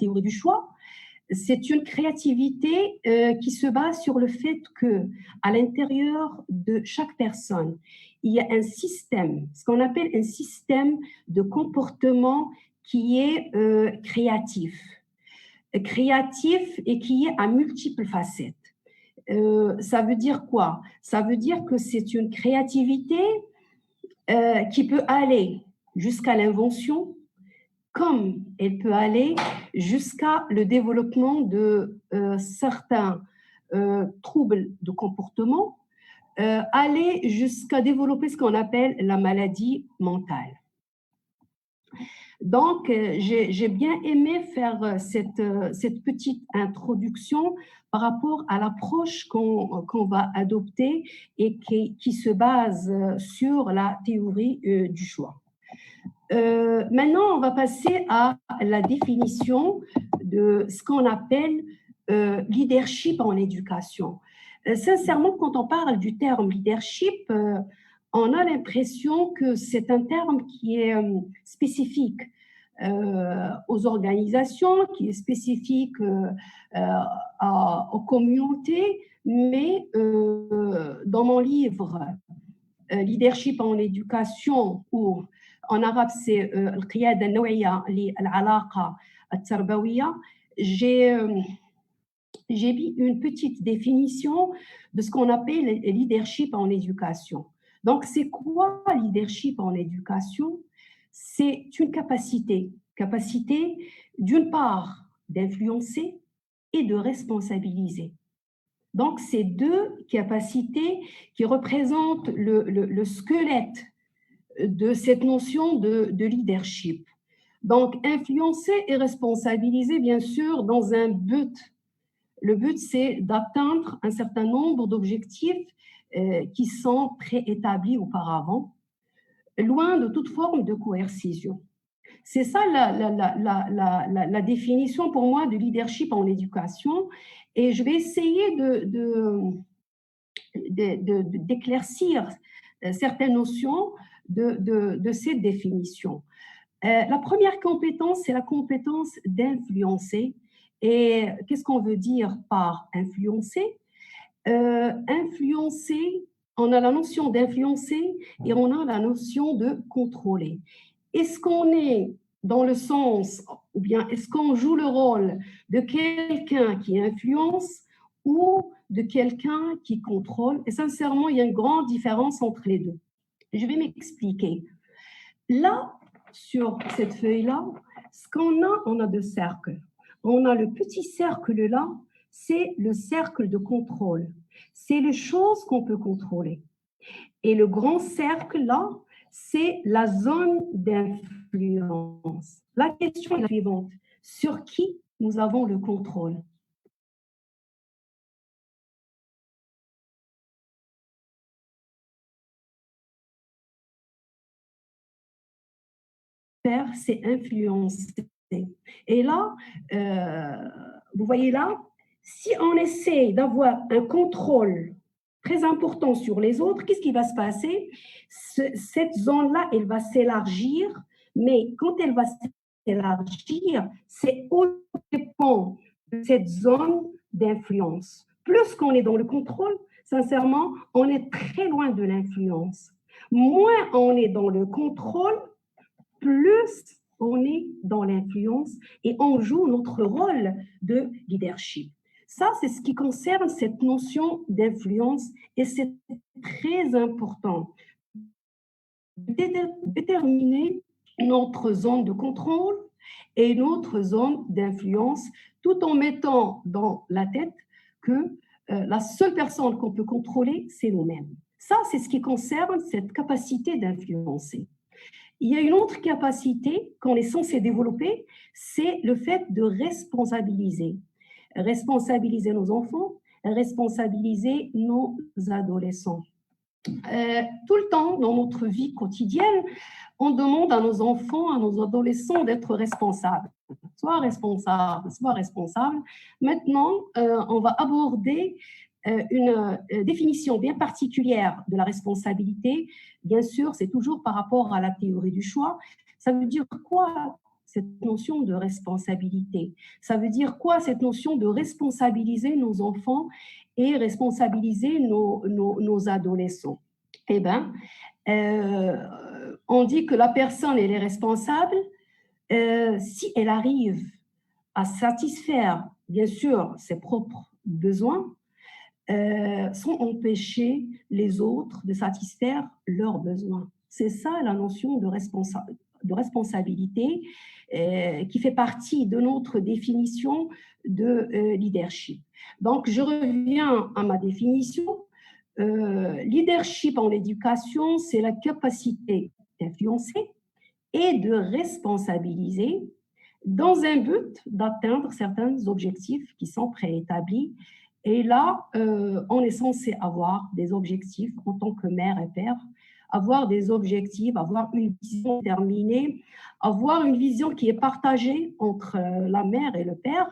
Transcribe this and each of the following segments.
théorie du choix, c'est une créativité qui se base sur le fait que, à l'intérieur de chaque personne, il y a un système, ce qu'on appelle un système de comportement qui est créatif et qui est à multiples facettes. Ça veut dire quoi? Ça veut dire que c'est une créativité qui peut aller jusqu'à l'invention, comme elle peut aller jusqu'à le développement de certains troubles de comportement, aller jusqu'à développer ce qu'on appelle la maladie mentale. Donc, j'ai bien aimé faire cette petite introduction par rapport à l'approche qu'on va adopter et qui se base sur la théorie du choix. Maintenant, on va passer à la définition de ce qu'on appelle leadership en éducation. Sincèrement, quand on parle du terme leadership, on a l'impression que c'est un terme qui est spécifique aux organisations, qui est spécifique aux communautés, mais dans mon livre Leadership en éducation, ou en arabe c'est القيادة النوعية للعلاقة التربوية, j'ai mis une petite définition de ce qu'on appelle leadership en éducation. Donc, c'est quoi leadership en éducation? C'est une capacité d'une part d'influencer et de responsabiliser. Donc, c'est deux capacités qui représentent le squelette de cette notion de leadership. Donc, influencer et responsabiliser, bien sûr, dans un but. Le but, c'est d'atteindre un certain nombre d'objectifs qui sont préétablis auparavant, loin de toute forme de coercition. C'est ça la définition pour moi de leadership en éducation, et je vais essayer d'éclaircir certaines notions de cette définition. La première compétence, c'est la compétence d'influencer. Et qu'est-ce qu'on veut dire par influencer? Influencer, on a la notion d'influencer et on a la notion de contrôler. Est-ce qu'on est dans le sens, ou bien est-ce qu'on joue le rôle de quelqu'un qui influence ou de quelqu'un qui contrôle? Et sincèrement, il y a une grande différence entre les deux. Je vais m'expliquer. Là, sur cette feuille-là, ce qu'on a, on a deux cercles. On a le petit cercle là, c'est le cercle de contrôle. C'est les choses qu'on peut contrôler. Et le grand cercle là, c'est la zone d'influence. La question est la suivante. Sur qui nous avons le contrôle? Faire, c'est influencer. Et là, vous voyez là, si on essaie d'avoir un contrôle très important sur les autres, qu'est-ce qui va se passer? Cette zone-là, elle va s'élargir, mais quand elle va s'élargir, c'est au dépend de cette zone d'influence. Plus qu'on est dans le contrôle, sincèrement, on est très loin de l'influence. Moins on est dans le contrôle, plus on est dans l'influence et on joue notre rôle de leadership. Ça, c'est ce qui concerne cette notion d'influence, et c'est très important de déterminer notre zone de contrôle et notre zone d'influence, tout en mettant dans la tête que la seule personne qu'on peut contrôler, c'est nous-mêmes. Ça, c'est ce qui concerne cette capacité d'influencer. Il y a une autre capacité qu'on est censé développer, c'est le fait de responsabiliser. Responsabiliser nos enfants, responsabiliser nos adolescents. Tout le temps, dans notre vie quotidienne, on demande à nos enfants, à nos adolescents d'être responsables. Sois responsable, sois responsable. Maintenant, on va aborder une définition bien particulière de la responsabilité. Bien sûr, c'est toujours par rapport à la théorie du choix. Ça veut dire quoi? cette notion de responsabilité. Ça veut dire quoi, cette notion de responsabiliser nos enfants et responsabiliser nos adolescents? Eh bien, on dit que la personne, elle est responsable si elle arrive à satisfaire, bien sûr, ses propres besoins, sans empêcher les autres de satisfaire leurs besoins. C'est ça la notion de responsabilité qui fait partie de notre définition de leadership. Donc, je reviens à ma définition. Leadership en éducation, c'est la capacité d'influencer et de responsabiliser dans un but d'atteindre certains objectifs qui sont préétablis. Et là, on est censé avoir des objectifs en tant que mère et père, avoir des objectifs, avoir une vision déterminée, avoir une vision qui est partagée entre la mère et le père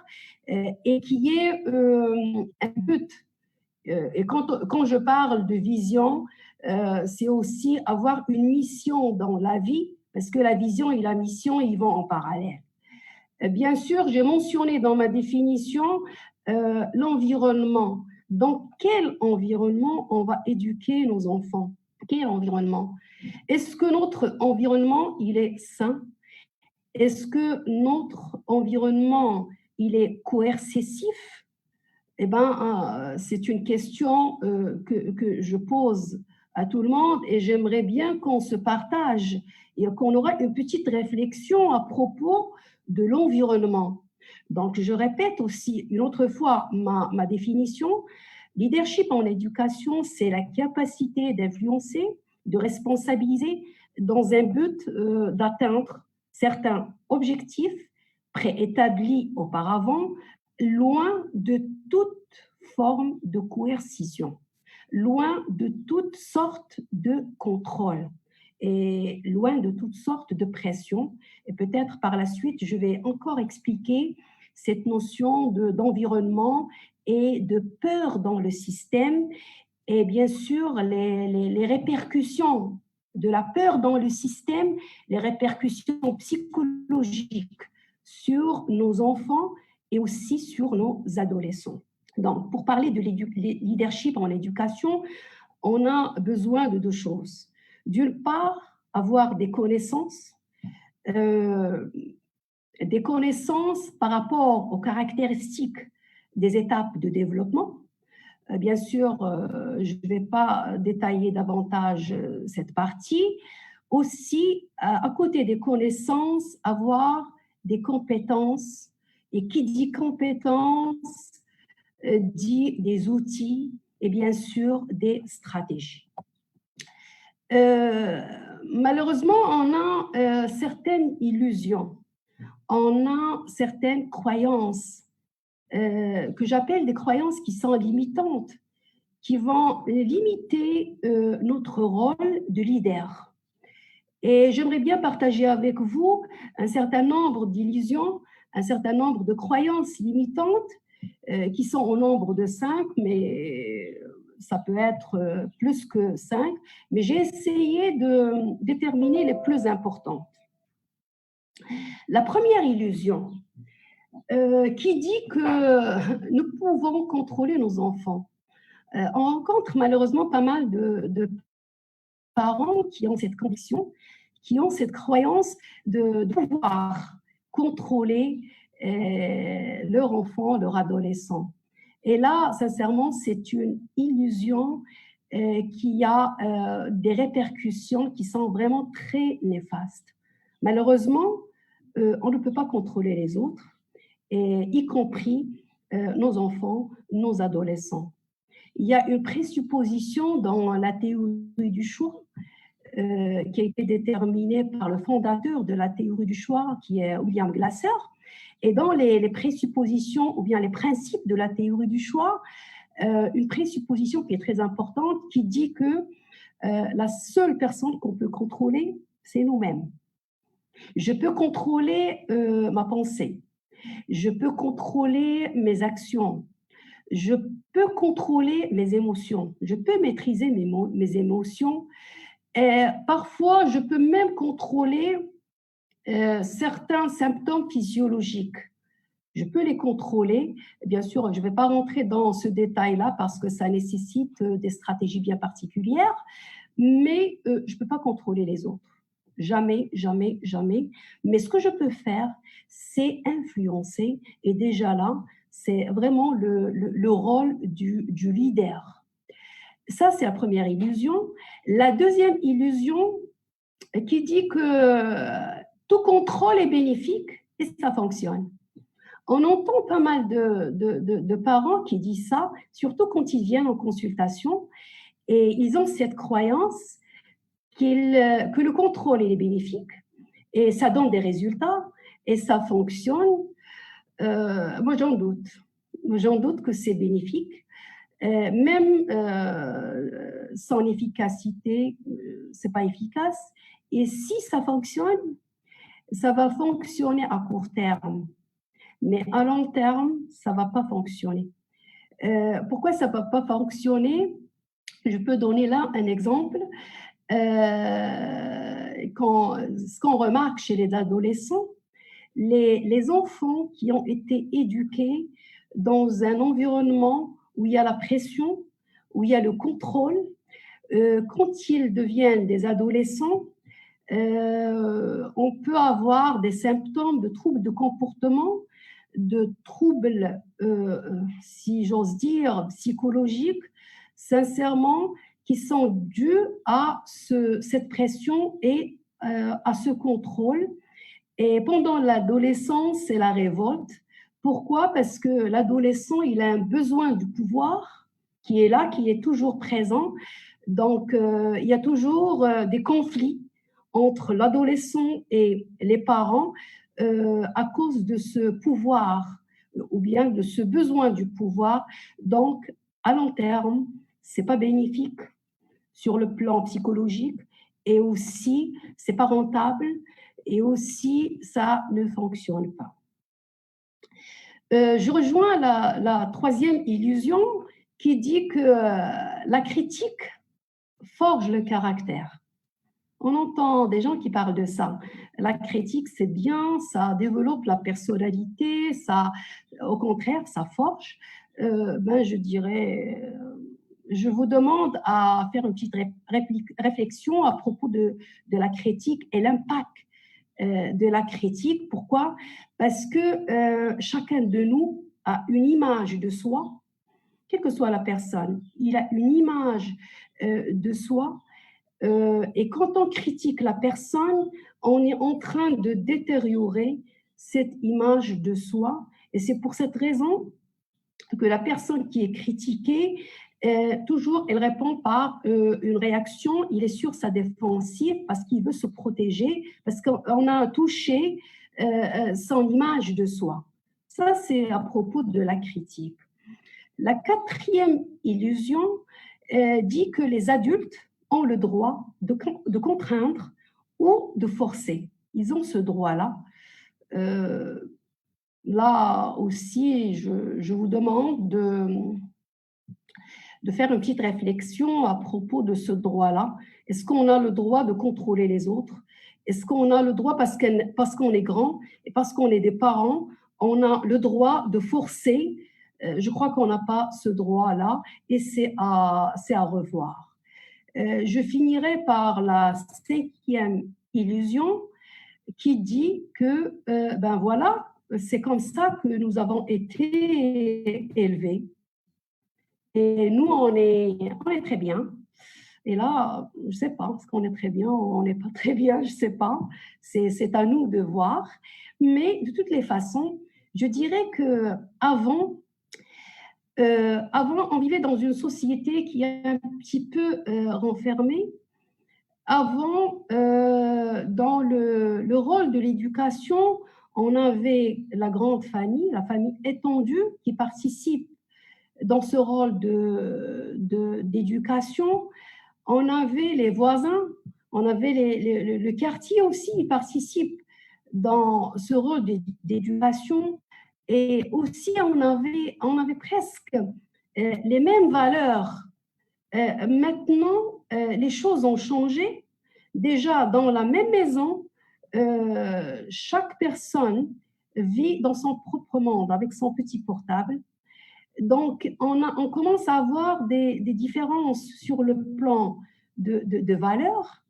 et qui est un but. Et quand je parle de vision, c'est aussi avoir une mission dans la vie, parce que la vision et la mission, ils vont en parallèle. Bien sûr, j'ai mentionné dans ma définition l'environnement. Dans quel environnement on va éduquer nos enfants? Quel environnement? Est-ce que notre environnement, il est sain? Est-ce que notre environnement, il est coercitif? Eh bien, c'est une question que je pose à tout le monde et j'aimerais bien qu'on se partage et qu'on aura une petite réflexion à propos de l'environnement. Donc, je répète aussi une autre fois ma définition. Leadership en éducation, c'est la capacité d'influencer, de responsabiliser dans un but d'atteindre certains objectifs préétablis auparavant, loin de toute forme de coercition, loin de toute sorte de contrôle et loin de toutes sortes de pression. Et peut-être par la suite, je vais encore expliquer cette notion d'environnement et de peur dans le système et bien sûr les répercussions de la peur dans le système, les répercussions psychologiques sur nos enfants et aussi sur nos adolescents. Donc, pour parler de leadership en éducation, on a besoin de deux choses. D'une part, avoir des connaissanses par rapport aux caractéristiques des étapes de développement. Bien sûr, je ne vais pas détailler davantage cette partie. Aussi, à côté des connaissances, avoir des compétences. Et qui dit compétences, dit des outils et bien sûr des stratégies. Malheureusement, on a certaines illusions, on a certaines croyances que j'appelle des croyances qui sont limitantes, qui vont limiter notre rôle de leader. Et j'aimerais bien partager avec vous un certain nombre d'illusions, un certain nombre de croyances limitantes qui sont au nombre de 5, mais ça peut être plus que 5. Mais j'ai essayé de déterminer les plus importantes. La première illusion qui dit que nous pouvons contrôler nos enfants. On rencontre malheureusement pas mal de parents qui ont cette conviction, qui ont cette croyance de pouvoir contrôler leur enfant, leur adolescent. Et là, sincèrement, c'est une illusion qui a des répercussions qui sont vraiment très néfastes. Malheureusement, on ne peut pas contrôler les autres, y compris nos enfants, nos adolescents. Il y a une présupposition dans la théorie du choix qui a été déterminée par le fondateur de la théorie du choix, qui est William Glasser. Et dans les présuppositions ou bien les principes de la théorie du choix, une présupposition qui est très importante, qui dit que la seule personne qu'on peut contrôler, c'est nous-mêmes. Je peux contrôler ma pensée, je peux contrôler mes actions, je peux contrôler mes émotions, je peux maîtriser mes émotions. Et parfois, je peux même contrôler certains symptômes physiologiques. Je peux les contrôler. Bien sûr, je ne vais pas rentrer dans ce détail-là parce que ça nécessite des stratégies bien particulières, mais je ne peux pas contrôler les autres. Jamais, jamais, jamais. Mais ce que je peux faire, c'est influencer. Et déjà là, c'est vraiment le rôle du leader. Ça, c'est la première illusion. La deuxième illusion qui dit que tout contrôle est bénéfique et ça fonctionne. On entend pas mal de parents qui disent ça, surtout quand ils viennent en consultation, et ils ont cette croyance que le contrôle est bénéfique, et ça donne des résultats, et ça fonctionne. Moi, j'en doute. J'en doute que c'est bénéfique. Même sans efficacité, c'est pas efficace. Et si ça fonctionne, ça va fonctionner à court terme. Mais à long terme, ça ne va pas fonctionner. Pourquoi ça ne va pas fonctionner? Je peux donner là un exemple. Ce qu'on remarque chez les adolescents, les enfants qui ont été éduqués dans un environnement où il y a la pression, où il y a le contrôle, quand ils deviennent des adolescents, on peut avoir des symptômes de troubles de comportement, de troubles, si j'ose dire, psychologiques, sincèrement, qui sont dus à cette pression et à ce contrôle. Et pendant l'adolescence, c'est la révolte. Pourquoi? Parce que l'adolescent, il a un besoin du pouvoir qui est là, qui est toujours présent. Donc, il y a toujours des conflits entre l'adolescent et les parents à cause de ce pouvoir ou bien de ce besoin du pouvoir. Donc, à long terme, c'est pas bénéfique sur le plan psychologique et aussi, c'est pas rentable et aussi, ça ne fonctionne pas. Je rejoins la troisième illusion qui dit que la critique forge le caractère. On entend des gens qui parlent de ça. La critique, c'est bien, ça développe la personnalité, ça, au contraire, ça forge. Je dirais, je vous demande à faire une petite réflexion à propos de la critique et l'impact de la critique. Pourquoi? Parce que chacun de nous a une image de soi, quelle que soit la personne. Il a une image de soi. Et quand on critique la personne, on est en train de détériorer cette image de soi. Et c'est pour cette raison que la personne qui est critiquée, toujours, elle répond par une réaction, il est sur sa défensive parce qu'il veut se protéger, parce qu'on a touché son image de soi. Ça, c'est à propos de la critique. La quatrième illusion dit que les adultes ont le droit de contraindre ou de forcer. Ils ont ce droit-là. Là aussi, je vous demande de faire une petite réflexion à propos de ce droit-là. Est-ce qu'on a le droit de contrôler les autres? Est-ce qu'on a le droit, parce qu'on est grand et parce qu'on est des parents, on a le droit de forcer? Je crois qu'on n'a pas ce droit-là et c'est à revoir. Je finirai par la cinquième illusion qui dit que, voilà, c'est comme ça que nous avons été élevés. Et nous, on est très bien. Et là, je ne sais pas, est-ce qu'on est très bien ou on n'est pas très bien, je ne sais pas. C'est à nous de voir. Mais de toutes les façons, je dirais qu'avant, on vivait dans une société qui est un petit peu renfermée. Avant, dans le rôle de l'éducation, on avait la grande famille, la famille étendue qui participe dans ce rôle d'éducation. On avait les voisins, on avait le quartier aussi, il participe dans ce rôle d'éducation. Et aussi, on avait presque les mêmes valeurs. Maintenant, les choses ont changé. Déjà, dans la même maison, chaque personne vit dans son propre monde avec son petit portable. Donc, on commence à avoir des différences sur le plan de valeurs.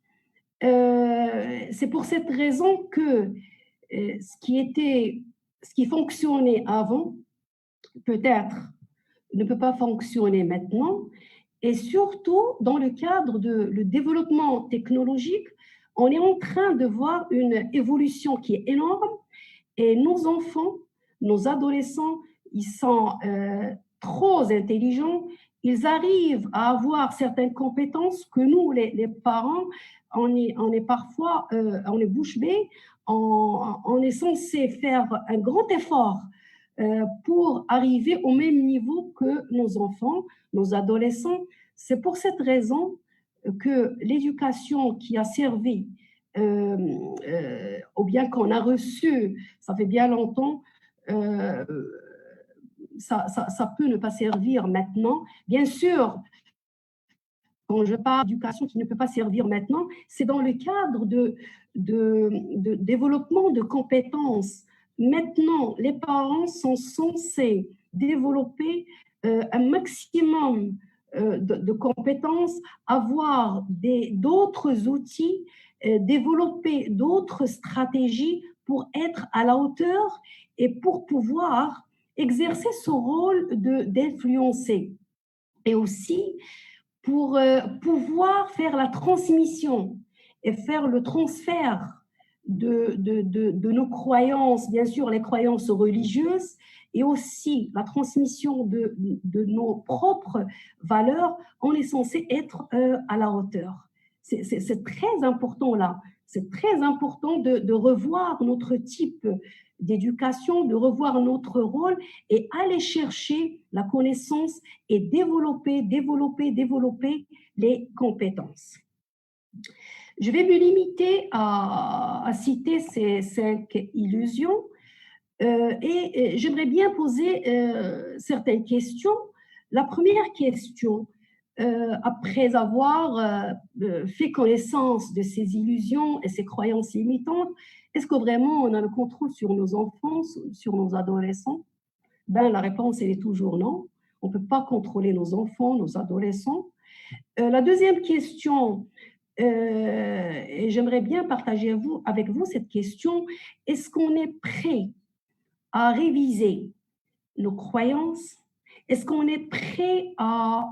C'est pour cette raison que ce qui fonctionnait avant, peut-être ne peut pas fonctionner maintenant. Et surtout, dans le cadre le développement technologique, on est en train de voir une évolution qui est énorme. Et nos enfants, nos adolescents, ils sont trop intelligents. Ils arrivent à avoir certaines compétences que nous, les parents, on est parfois, on est bouche bée. On est censé faire un grand effort pour arriver au même niveau que nos enfants, nos adolescents. C'est pour cette raison que l'éducation qui a servi, ou bien qu'on a reçu, ça fait bien longtemps, ça peut ne pas servir maintenant. Bien sûr, quand je parle d'éducation qui ne peut pas servir maintenant, c'est dans le cadre de développement de compétences. Maintenant, les parents sont censés développer un maximum de compétences, avoir d'autres outils, développer d'autres stratégies pour être à la hauteur et pour pouvoir exercer ce rôle d'influencer. Et aussi, pour pouvoir faire la transmission et faire le transfert de nos croyances, bien sûr les croyances religieuses, et aussi la transmission de nos propres valeurs, on est censé être à la hauteur. C'est très important là. C'est très important de revoir notre type d'éducation, de revoir notre rôle et aller chercher la connaissance et développer les compétences. Je vais me limiter à citer ces 5 illusions et j'aimerais bien poser certaines questions. La première question, après avoir fait connaissance de ces illusions et ces croyances limitantes, est-ce que vraiment on a le contrôle sur nos enfants, sur nos adolescents? Ben, la réponse, elle est toujours non. On ne peut pas contrôler nos enfants, nos adolescents. La deuxième question, et j'aimerais bien partager avec vous cette question, est-ce qu'on est prêt à réviser nos croyances? Est-ce qu'on est prêt à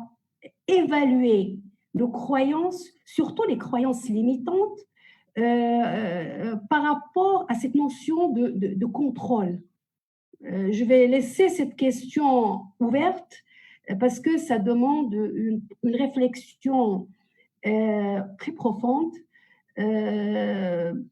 évaluer nos croyances, surtout les croyances limitantes, par rapport à cette notion de contrôle? Je vais laisser cette question ouverte parce que ça demande une réflexion très profonde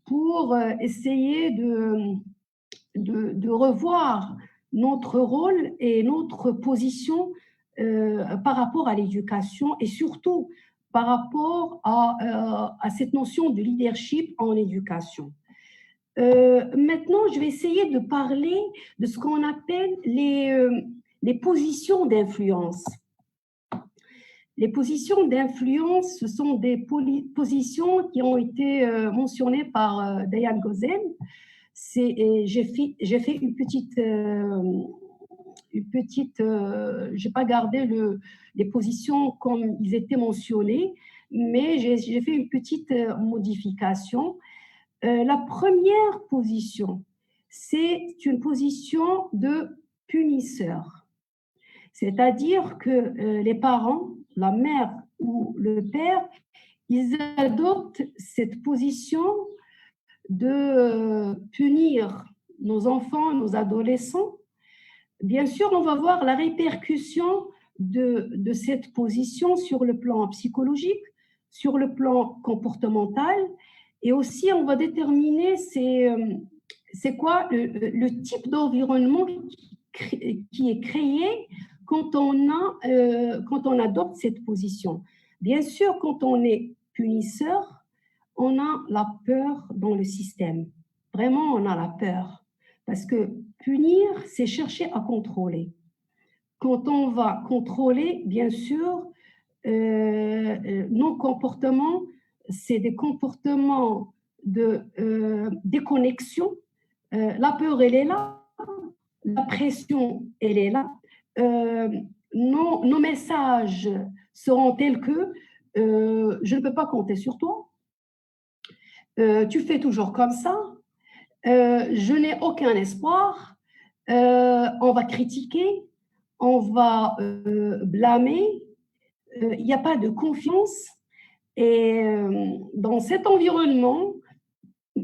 pour essayer de revoir notre rôle et notre position par rapport à l'éducation et surtout par rapport à cette notion de leadership en éducation. Maintenant, je vais essayer de parler de ce qu'on appelle les positions d'influence. Les positions d'influence, ce sont des positions qui ont été mentionnées par Diane Gozen. J'ai fait une petite, j'ai pas gardé les positions comme ils étaient mentionnés, mais j'ai fait une petite modification. La première position, c'est une position de punisseur. C'est-à-dire que les parents, la mère ou le père, ils adoptent cette position de punir nos enfants, nos adolescents. Bien sûr, on va voir la répercussion de cette position sur le plan psychologique, sur le plan comportemental, et aussi on va déterminer c'est quoi le type d'environnement qui est créé quand on adopte cette position. Bien sûr, quand on est punisseur, on a la peur dans le système. Vraiment, on a la peur. Parce que punir, c'est chercher à contrôler. Quand on va contrôler, bien sûr, nos comportements, c'est des comportements de déconnexion. La peur, elle est là, la pression, elle est là. Nos messages seront tels que je ne peux pas compter sur toi, tu fais toujours comme ça, je n'ai aucun espoir, on va critiquer, on va blâmer, il n'y a pas de confiance. Et dans cet environnement,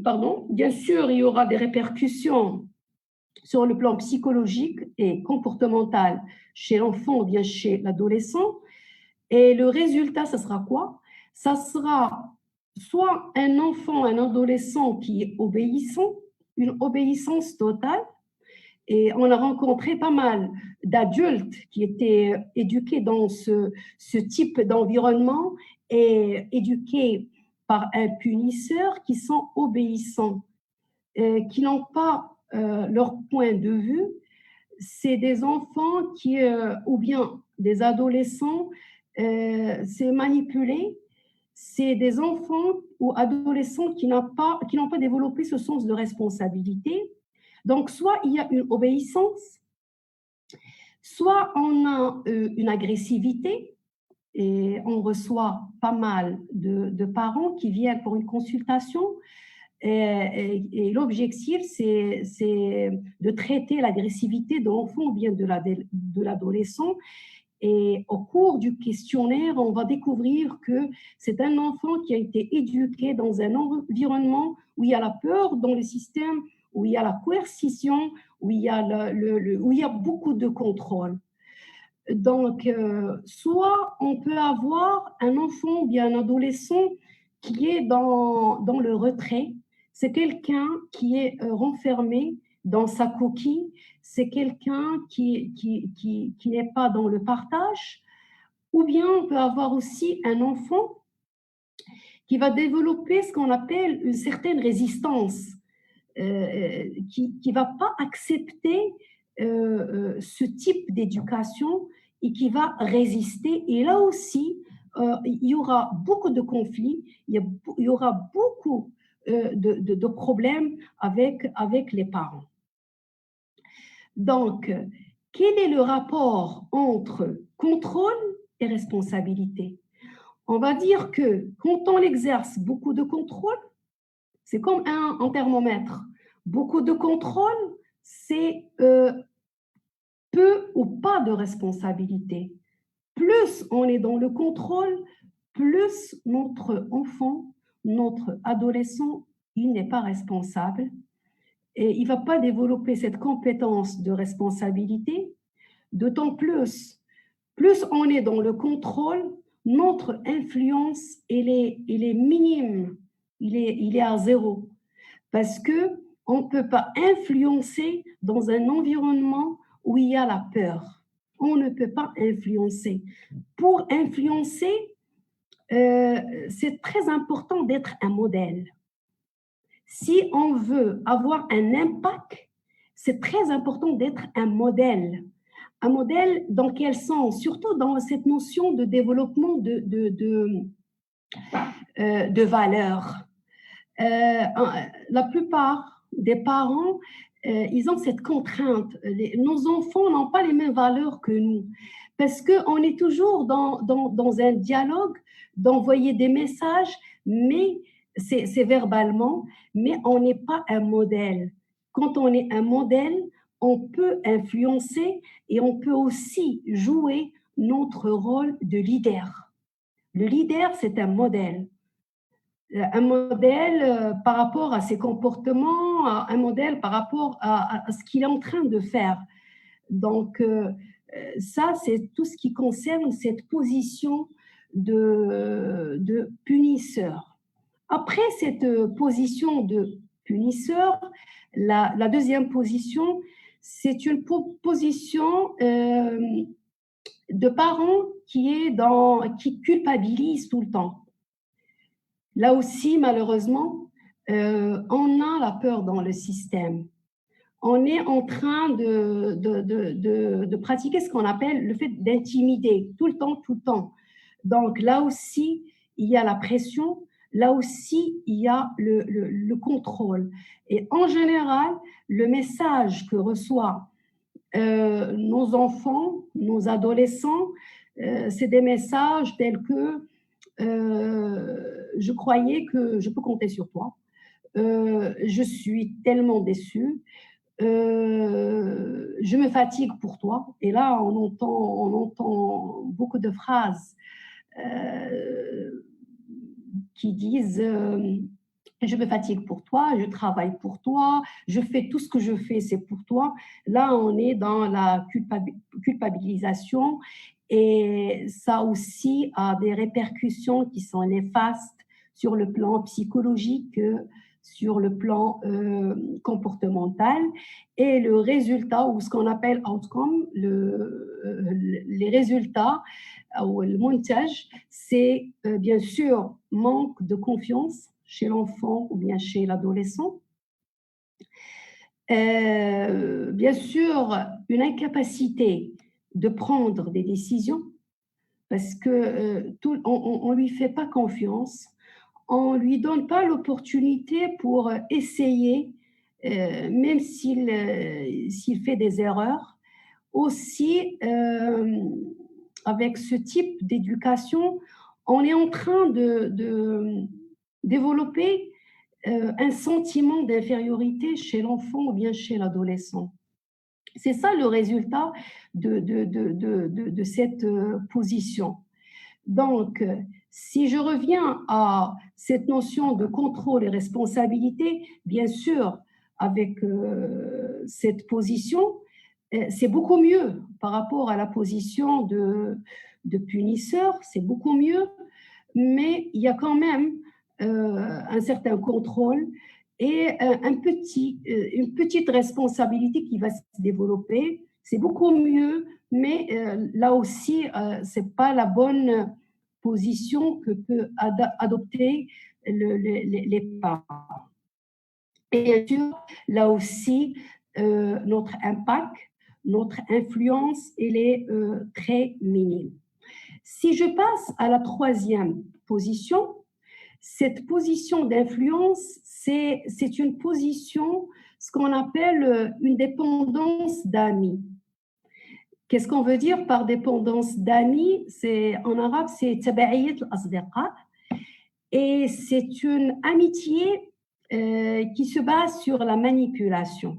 pardon, bien sûr, il y aura des répercussions sur le plan psychologique et comportemental chez l'enfant ou bien chez l'adolescent. Et le résultat, ça sera quoi? Ça sera soit un enfant, un adolescent qui est obéissant, une obéissance totale. Et on a rencontré pas mal d'adultes qui étaient éduqués dans ce type d'environnement et éduqués par un punisseur qui sont obéissants, qui n'ont pas leur point de vue. C'est des enfants qui, ou bien des adolescents, c'est manipulé. C'est des enfants ou adolescents qui n'ont pas développé ce sens de responsabilité. Donc, soit il y a une obéissance, soit on a une agressivité, et on reçoit pas mal de parents qui viennent pour une consultation. Et l'objectif, c'est de traiter l'agressivité de l'enfant ou bien de l'adolescent. Et au cours du questionnaire, on va découvrir que c'est un enfant qui a été éduqué dans un environnement où il y a la peur dans le système, où il y a la coercition, où il y a, où il y a beaucoup de contrôle. Donc, soit on peut avoir un enfant ou bien un adolescent qui est dans le retrait. C'est quelqu'un qui est renfermé dans sa coquille. C'est quelqu'un qui n'est pas dans le partage. Ou bien on peut avoir aussi un enfant qui va développer ce qu'on appelle une certaine résistance, qui ne va pas accepter ce type d'éducation et qui va résister. Et là aussi, il y aura beaucoup de conflits, il y aura beaucoup de problèmes avec les parents. Donc, quel est le rapport entre contrôle et responsabilité? On va dire que quand on exerce beaucoup de contrôle, c'est comme un thermomètre. Beaucoup de contrôle, c'est peu ou pas de responsabilité. Plus on est dans le contrôle, plus notre enfant, notre adolescent, il n'est pas responsable et il ne va pas développer cette compétence de responsabilité. D'autant plus on est dans le contrôle, notre influence, elle est minime, il est à zéro. Parce qu'on ne peut pas influencer dans un environnement où il y a la peur. On ne peut pas influencer. Pour influencer, c'est très important d'être un modèle. Si on veut avoir un impact, c'est très important d'être un modèle. Un modèle dans quel sens? Surtout dans cette notion de développement de valeurs. La plupart des parents, ils ont cette contrainte. Nos enfants n'ont pas les mêmes valeurs que nous, parce qu'on est toujours dans un dialogue, d'envoyer des messages, mais c'est verbalement, mais on n'est pas un modèle. Quand on est un modèle, on peut influencer et on peut aussi jouer notre rôle de leader. Le leader, c'est un modèle par rapport à ses comportements, un modèle par rapport à ce qu'il est en train de faire. Donc, ça, c'est tout ce qui concerne cette position de punisseur. Après cette position de punisseur, la deuxième position, c'est une position de parent qui culpabilise tout le temps. Là aussi, malheureusement, on a la peur dans le système. On est en train de pratiquer ce qu'on appelle le fait d'intimider tout le temps, tout le temps. Donc là aussi, il y a la pression là aussi, il y a le contrôle. Et en général, le message que reçoivent nos enfants, nos adolescents, c'est des messages tels que je croyais que je peux compter sur toi. Je suis tellement déçue. Je me fatigue pour toi. Et là, on entend beaucoup de phrases qui disent je me fatigue pour toi, je travaille pour toi, je fais tout ce que je fais, c'est pour toi. Là, on est dans la culpabilisation et ça aussi a des répercussions qui sont néfastes sur le plan psychologique, sur le plan comportemental. Et le résultat, ou ce qu'on appelle outcome, les résultats, ou le montage, c'est bien sûr manque de confiance chez l'enfant ou bien chez l'adolescent. Bien sûr, une incapacité de prendre des décisions parce que on lui fait pas confiance, on lui donne pas l'opportunité pour essayer, même s'il fait des erreurs. Aussi, avec ce type d'éducation, on est en train de développer un sentiment d'infériorité chez l'enfant ou bien chez l'adolescent. C'est ça le résultat de cette position. Donc, si je reviens à cette notion de contrôle et responsabilité, bien sûr, avec cette position, c'est beaucoup mieux par rapport à la position de punisseur, c'est beaucoup mieux, mais il y a quand même un certain contrôle et une petite responsabilité qui va se développer. C'est beaucoup mieux, mais là aussi, ce n'est pas la bonne position que peut adopter les parents. Et bien sûr, là aussi, notre impact, notre influence, elle est très minime. Si je passe à la troisième position, cette position d'influence, c'est une position, ce qu'on appelle une dépendance d'amis. Qu'est-ce qu'on veut dire par dépendance d'amis? En arabe, c'est tabaïyat al-asdiqa, et c'est une amitié qui se base sur la manipulation.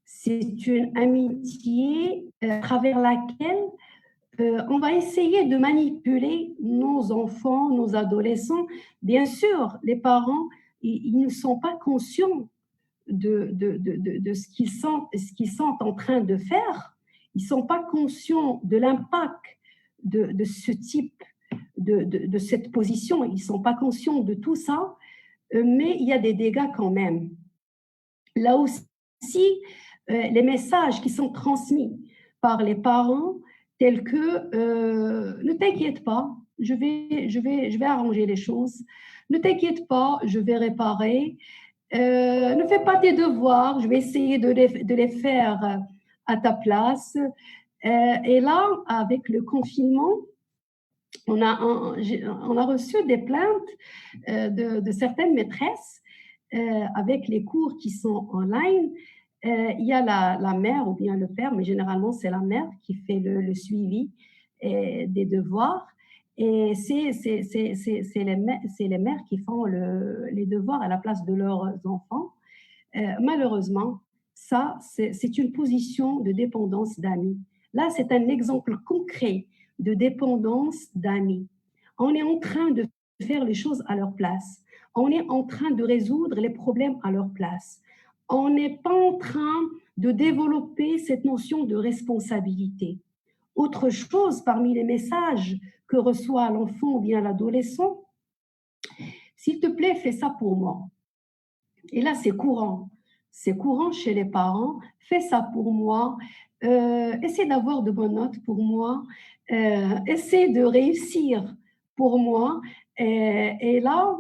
C'est une amitié à travers laquelle on va essayer de manipuler nos enfants, nos adolescents. Bien sûr, les parents, ils ne sont pas conscients de ce qu'ils sont en train de faire. Ils ne sont pas conscients de l'impact de ce type, de cette position. Ils ne sont pas conscients de tout ça, mais il y a des dégâts quand même. Là aussi, les messages qui sont transmis par les parents, tels que ne t'inquiète pas, je vais arranger les choses, ne t'inquiète pas, je vais réparer, ne fais pas tes devoirs, je vais essayer de les faire à ta place. Et là, avec le confinement, on a reçu des plaintes de certaines maîtresses avec les cours qui sont online. Il y a la mère ou bien le père, mais généralement c'est la mère qui fait le suivi des devoirs. Et c'est les mères qui font les devoirs à la place de leurs enfants. Malheureusement, ça, c'est une position de dépendance d'amis. Là, c'est un exemple concret de dépendance d'amis. On est en train de faire les choses à leur place. On est en train de résoudre les problèmes à leur place. On n'est pas en train de développer cette notion de responsabilité. Autre chose, parmi les messages que reçoit l'enfant ou bien l'adolescent, s'il te plaît, fais ça pour moi. Et là, c'est courant. C'est courant chez les parents. Fais ça pour moi. Essaie d'avoir de bonnes notes pour moi. Essaie de réussir pour moi. Et là,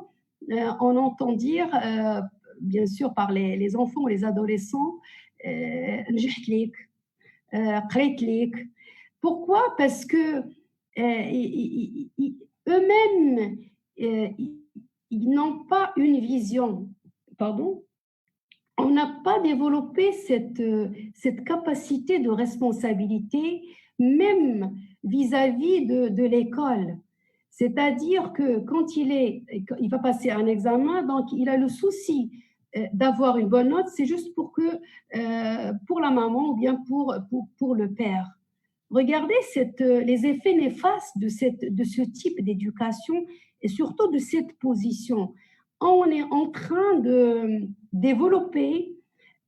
on entend dire, bien sûr, par les enfants ou les adolescents, pourquoi? Parce que eux-mêmes, ils n'ont pas une vision, pardon, on n'a pas développé cette capacité de responsabilité, même vis-à-vis de l'école. C'est-à-dire que quand il va passer un examen, donc il a le souci d'avoir une bonne note, c'est juste pour la maman ou bien pour le père. Regardez les effets néfastes de ce type d'éducation et surtout de cette position. On est en train de développer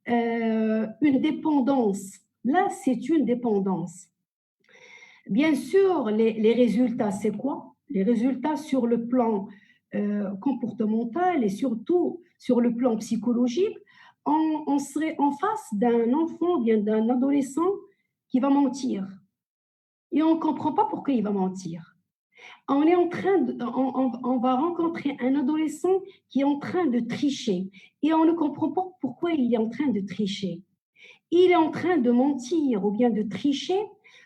une dépendance. Là, c'est une dépendance. Bien sûr, les résultats, c'est quoi? Les résultats sur le plan comportemental et surtout sur le plan psychologique, on serait en face d'un enfant, bien d'un adolescent qui va mentir. Et on ne comprend pas pourquoi il va mentir. On va rencontrer un adolescent qui est en train de tricher et on ne comprend pas pourquoi il est en train de tricher. Il est en train de mentir ou bien de tricher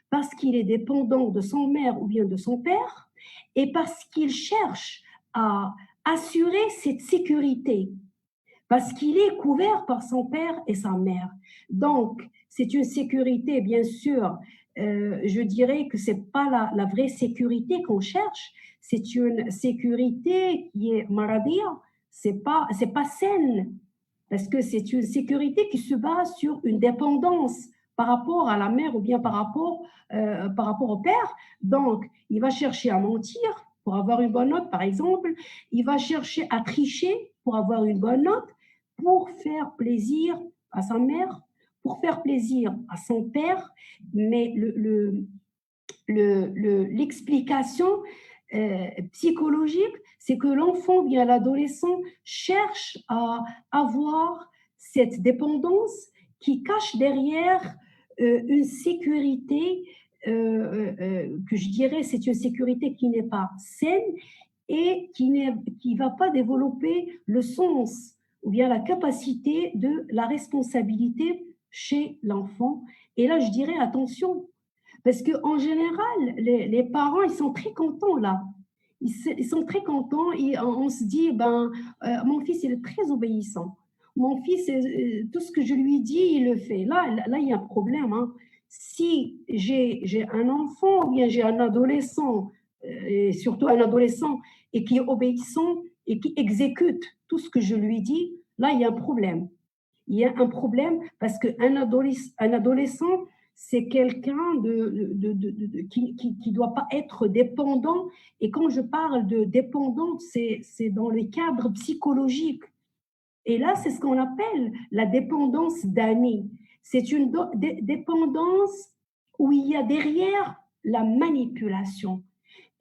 parce qu'il est dépendant de son mère ou bien de son père et parce qu'il cherche à assurer cette sécurité, parce qu'il est couvert par son père et sa mère. Donc, c'est une sécurité, bien sûr, je dirais que ce n'est pas la vraie sécurité qu'on cherche, c'est une sécurité qui est maradia, c'est pas saine, parce que c'est une sécurité qui se base sur une dépendance par rapport à la mère ou bien par rapport au père. Donc, il va chercher à mentir pour avoir une bonne note, par exemple. Il va chercher à tricher pour avoir une bonne note, pour faire plaisir à sa mère, pour faire plaisir à son père. Mais l'explication psychologique, c'est que l'enfant, bien l'adolescent, cherche à avoir cette dépendance qui cache derrière une sécurité que je dirais, c'est une sécurité qui n'est pas saine et qui ne va pas développer le sens ou bien la capacité de la responsabilité chez l'enfant. Et là, je dirais attention, parce qu'en général, les parents, ils sont très contents là. Ils sont très contents et on se dit, mon fils, il est très obéissant. Mon fils, tout ce que je lui dis, il le fait. Là il y a un problème. Hein. Si j'ai un enfant ou bien j'ai un adolescent, et surtout un adolescent, et qui est obéissant et qui exécute tout ce que je lui dis, là, il y a un problème. Il y a un problème parce qu'un adolescent, c'est quelqu'un qui ne doit pas être dépendant. Et quand je parle de dépendant, c'est dans le cadre psychologique. Et là, c'est ce qu'on appelle la dépendance d'année. C'est une dépendance où il y a derrière la manipulation.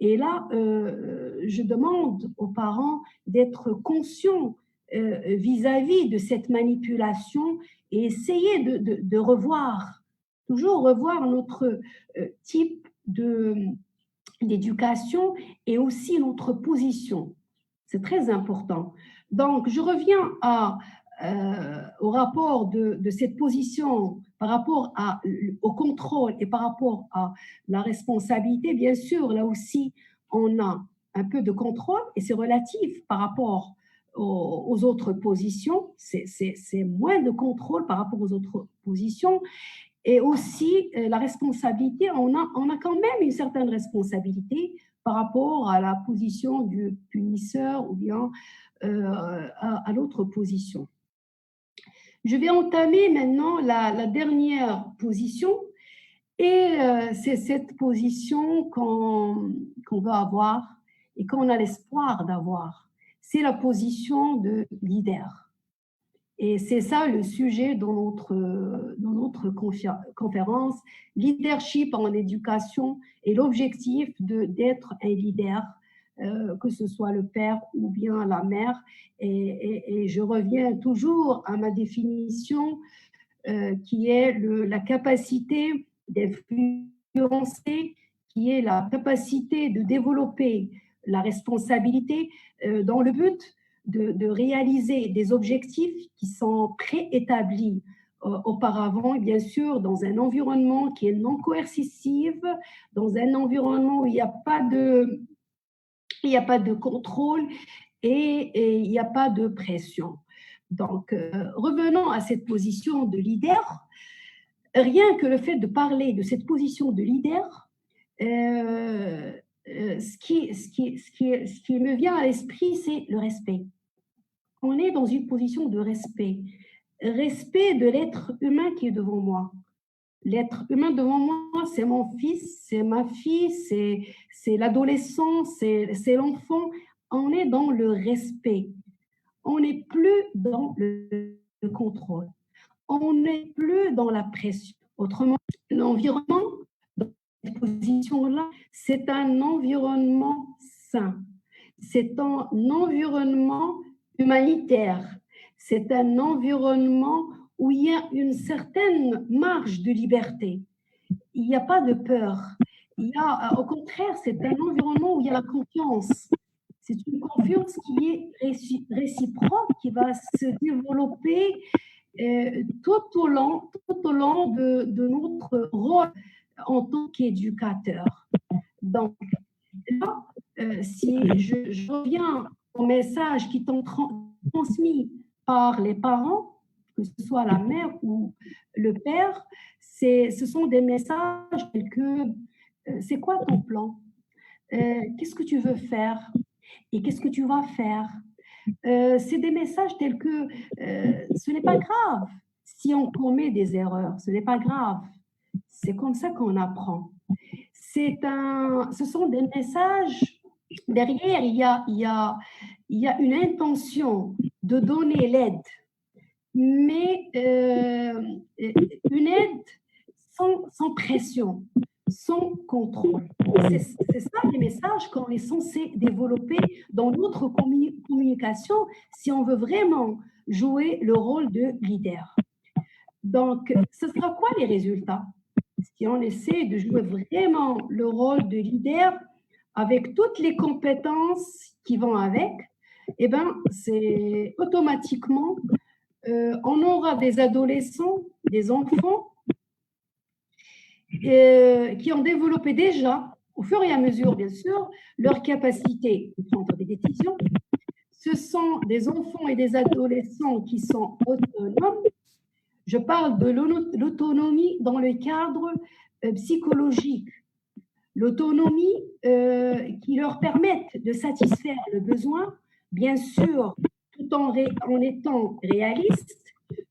Et là, je demande aux parents d'être conscients vis-à-vis de cette manipulation et essayer de revoir, toujours revoir notre type d'éducation et aussi notre position. C'est très important. Donc, je reviens au rapport de cette position par rapport au contrôle et par rapport à la responsabilité. Bien sûr, là aussi, on a un peu de contrôle et c'est relatif par rapport aux autres positions. C'est moins de contrôle par rapport aux autres positions. Et aussi, la responsabilité, on a quand même une certaine responsabilité par rapport à la position du punisseur ou bien à l'autre position. Je vais entamer maintenant la dernière position et c'est cette position qu'on veut avoir et qu'on a l'espoir d'avoir. C'est la position de leader. Et c'est ça le sujet dans notre conférence, leadership en éducation et l'objectif d'être un leader, que ce soit le père ou bien la mère. Et je reviens toujours à ma définition qui est la capacité d'influencer, qui est la capacité de développer la responsabilité dans le but de réaliser des objectifs qui sont préétablis auparavant, et bien sûr, dans un environnement qui est non coercitif, dans un environnement où il n'y a pas de contrôle et il n'y a pas de pression. Donc, revenons à cette position de leader. Rien que le fait de parler de cette position de leader, ce qui me vient à l'esprit, c'est le respect. On est dans une position de respect. Respect de l'être humain qui est devant moi. L'être humain devant moi, c'est mon fils, c'est ma fille, c'est l'adolescent, c'est l'enfant. On est dans le respect. On n'est plus dans le contrôle. On n'est plus dans la pression. Autrement, l'environnement, dans cette position-là, c'est un environnement sain. C'est un environnement humanitaire. C'est un environnement où il y a une certaine marge de liberté. Il n'y a pas de peur. Au contraire, c'est un environnement où il y a la confiance. C'est une confiance qui est réciproque, qui va se développer tout au long de notre rôle en tant qu'éducateur. Donc, là, si je reviens au message qui t'ont transmis par les parents, que ce soit la mère ou le père, ce sont des messages tels que c'est quoi ton plan? Qu'est-ce que tu veux faire? Et qu'est-ce que tu vas faire? C'est des messages tels que ce n'est pas grave si on commet des erreurs, ce n'est pas grave. C'est comme ça qu'on apprend. Ce sont des messages, derrière, il y a une intention de donner l'aide, mais une aide sans pression, sans contrôle. C'est ça les messages qu'on est censé développer dans notre communication si on veut vraiment jouer le rôle de leader. Donc, ce sera quoi les résultats? Si on essaie de jouer vraiment le rôle de leader avec toutes les compétences qui vont avec, eh ben, c'est automatiquement, on aura des adolescents, des enfants qui ont développé déjà, au fur et à mesure, bien sûr, leur capacité de prendre des décisions. Ce sont des enfants et des adolescents qui sont autonomes. Je parle de l'autonomie dans le cadre psychologique. L'autonomie qui leur permette de satisfaire le besoin, bien sûr, tout en étant réaliste,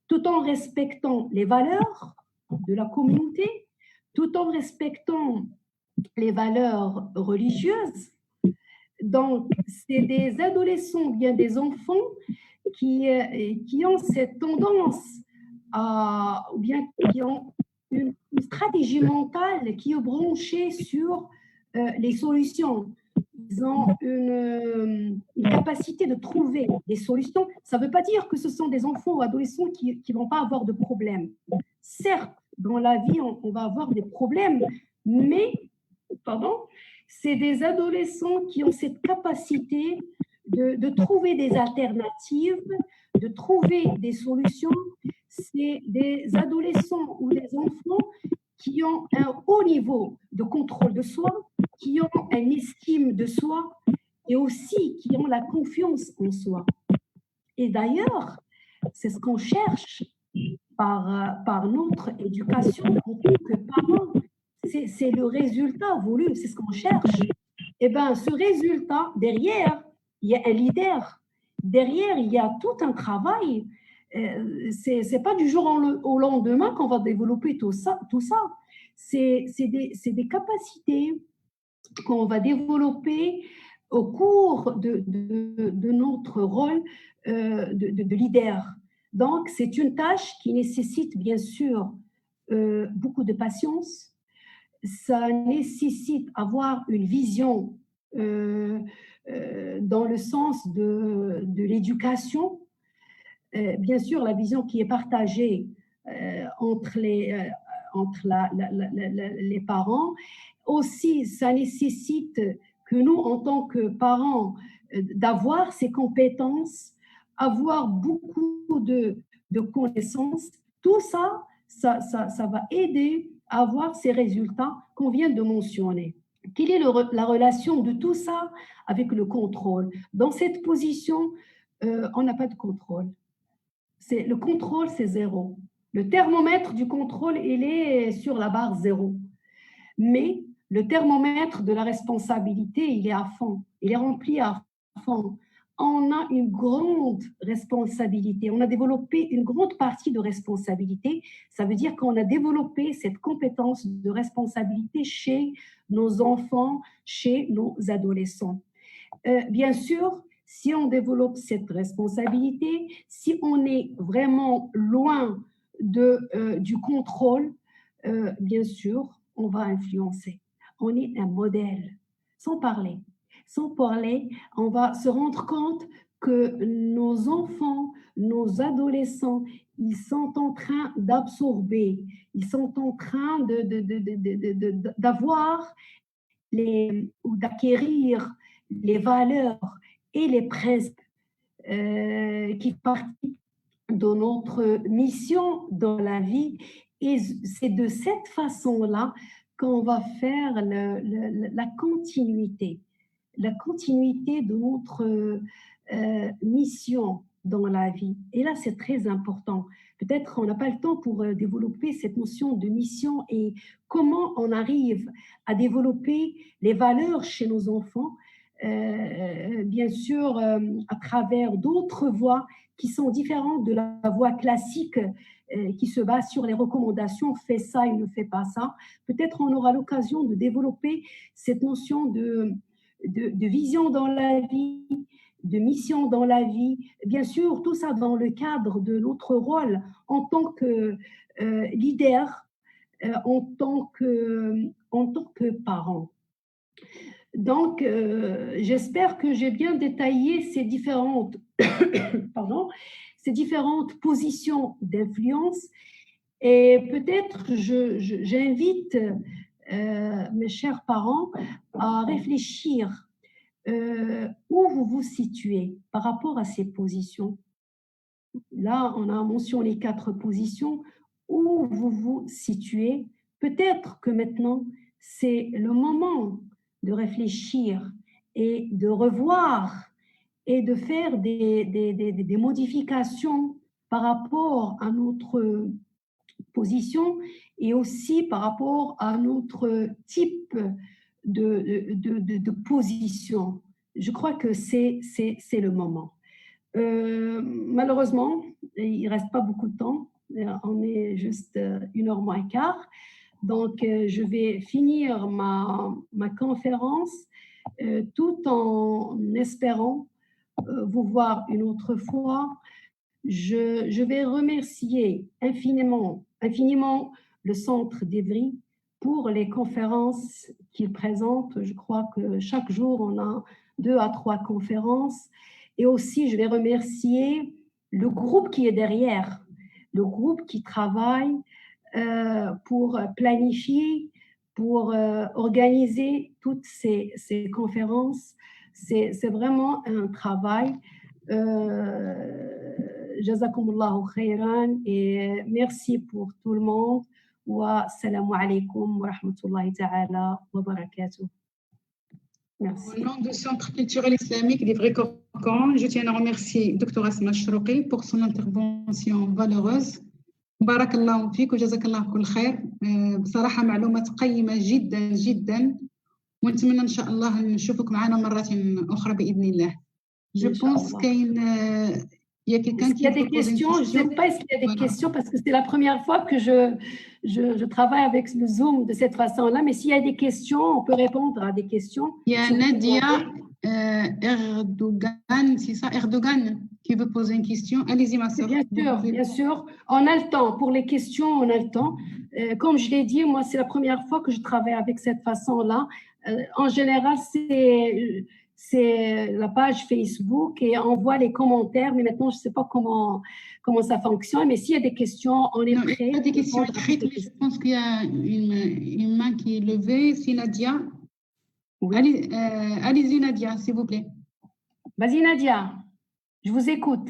tout en respectant les valeurs de la communauté, tout en respectant les valeurs religieuses. Donc, c'est des adolescents, bien des enfants qui ont cette tendance ou bien qui ont une stratégie mentale qui est branchée sur les solutions. Ils ont une capacité de trouver des solutions. Ça ne veut pas dire que ce sont des enfants ou adolescents qui ne vont pas avoir de problèmes. Certes, dans la vie, on va avoir des problèmes, mais, c'est des adolescents qui ont cette capacité de trouver des alternatives, de trouver des solutions. C'est des adolescents ou des enfants qui ont un haut niveau de contrôle de soi, qui ont une estime de soi et aussi qui ont la confiance en soi. Et d'ailleurs, c'est ce qu'on cherche par notre éducation en tant que parents. C'est le résultat voulu, c'est ce qu'on cherche. Et bien, ce résultat, derrière, il y a un leader. Derrière, il y a tout un travail. Ce n'est pas du jour au lendemain qu'on va développer tout ça. C'est des capacités qu'on va développer au cours de notre rôle de leader. Donc, c'est une tâche qui nécessite bien sûr beaucoup de patience. Ça nécessite avoir une vision dans le sens de l'éducation. Bien sûr, la vision qui est partagée entre les parents. Aussi, ça nécessite que nous, en tant que parents, d'avoir ces compétences, avoir beaucoup de connaissances. Tout ça va aider à avoir ces résultats qu'on vient de mentionner. quelle est la relation de tout ça avec le contrôle? Dans cette position, on n'a pas de contrôle. Le contrôle, c'est zéro. Le thermomètre du contrôle, il est sur la barre zéro. Mais le thermomètre de la responsabilité, il est à fond. Il est rempli à fond. On a une grande responsabilité. On a développé une grande partie de responsabilité. Ça veut dire qu'on a développé cette compétence de responsabilité chez nos enfants, chez nos adolescents. Bien sûr, si on développe cette responsabilité, si on est vraiment loin du contrôle, bien sûr, on va influencer. On est un modèle, sans parler. Sans parler, on va se rendre compte que nos enfants, nos adolescents, ils sont en train d'absorber, ils sont en train d'avoir ou d'acquérir les valeurs et les principes qui participent de notre mission dans la vie. Et c'est de cette façon-là qu'on va faire la continuité de notre mission dans la vie. Et là, c'est très important. Peut-être qu'on n'a pas le temps pour développer cette notion de mission et comment on arrive à développer les valeurs chez nos enfants, bien sûr, à travers d'autres voies qui sont différentes de la voie classique qui se base sur les recommandations, fais ça et ne fais pas ça. Peut-être on aura l'occasion de développer cette notion de vision dans la vie, de mission dans la vie. Bien sûr, tout ça dans le cadre de notre rôle en tant que leader, en tant que parent. Donc, j'espère que j'ai bien détaillé ces différentes, ces différentes positions d'influence. Et peut-être j'invite mes chers parents à réfléchir où vous vous situez par rapport à ces positions. Là, on a mentionné 4 positions. Où vous vous situez? Peut-être que maintenant, c'est le moment de réfléchir et de revoir et de faire des modifications par rapport à notre position et aussi par rapport à notre type de position. Je crois que c'est le moment. Malheureusement, il ne reste pas beaucoup de temps. On est juste 1h moins quart. Donc, je vais finir ma conférence tout en espérant vous voir une autre fois. Je vais remercier infiniment le Centre d'Evry pour les conférences qu'il présente. Je crois que chaque jour, on a 2 à 3 conférences. Et aussi, je vais remercier le groupe qui est derrière, le groupe qui travaille pour planifier, pour organiser toutes ces conférences. C'est vraiment un travail. Jazakumullahu khairan et merci pour tout le monde. Wa salamu alaykum wa rahmatullahi ta'ala wa barakatuh. Merci. Au nom du Centre culturel islamique des vrais Coran, je tiens à remercier Dr Asma Chrouqi pour son intervention valeureuse. بارك الله فيك وجزاك الله كل خير. بصراحة معلومات قيمة جدا جدا ونتمنى إن شاء الله نشوفك معنا مرات أخرى بإذن الله. Je pense qu'il y a quelqu'un qui a des questions. Je ne sais pas s'il y a des questions parce que c'est la première fois que je travaille avec le Zoom de cette façon-là. Mais s'il y a des questions, on peut répondre à des questions. Il y a Nadia Erdogan, c'est ça, Erdogan, qui veut poser une question. Allez-y, ma soeur. Bien sûr. On a le temps. Pour les questions, on a le temps. Comme je l'ai dit, moi, c'est la première fois que je travaille avec cette façon-là. En général, c'est la page Facebook et on voit les commentaires, mais maintenant, je ne sais pas comment ça fonctionne. Mais s'il y a des questions, on est prêt. Il y a des questions écrites, mais je pense qu'il y a une main qui est levée. C'est Nadia. Oui. Allez-y, Nadia, s'il vous plaît. Vas-y, Nadia. Je vous écoute.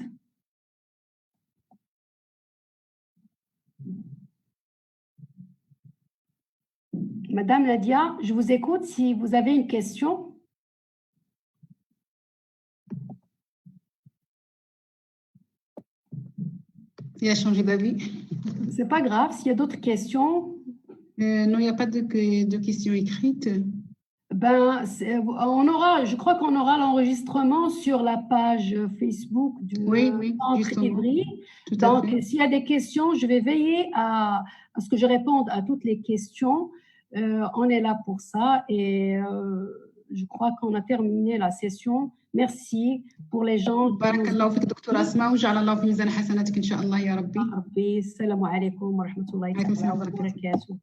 Madame Nadia, je vous écoute si vous avez une question. Il a changé d'avis. C'est pas grave, s'il y a d'autres questions, Non, il n'y a pas de questions écrites. ben, je crois qu'on aura l'enregistrement sur la page Facebook du Oui, Centre justement. Ivry. Tout à Donc, fait. s'il y a des questions, je vais veiller à ce que je réponde à toutes les questions. On est là pour ça et je crois qu'on a terminé la session. Merci pour les gens qui بارك nous الله فيك دكتورة أسماء وجعل الله في ميزان حسناتك إن شاء الله يا ربي. ربي. السلام عليكم ورحمة الله عليكم السلام تعالى ورحمة الله. وبركاته.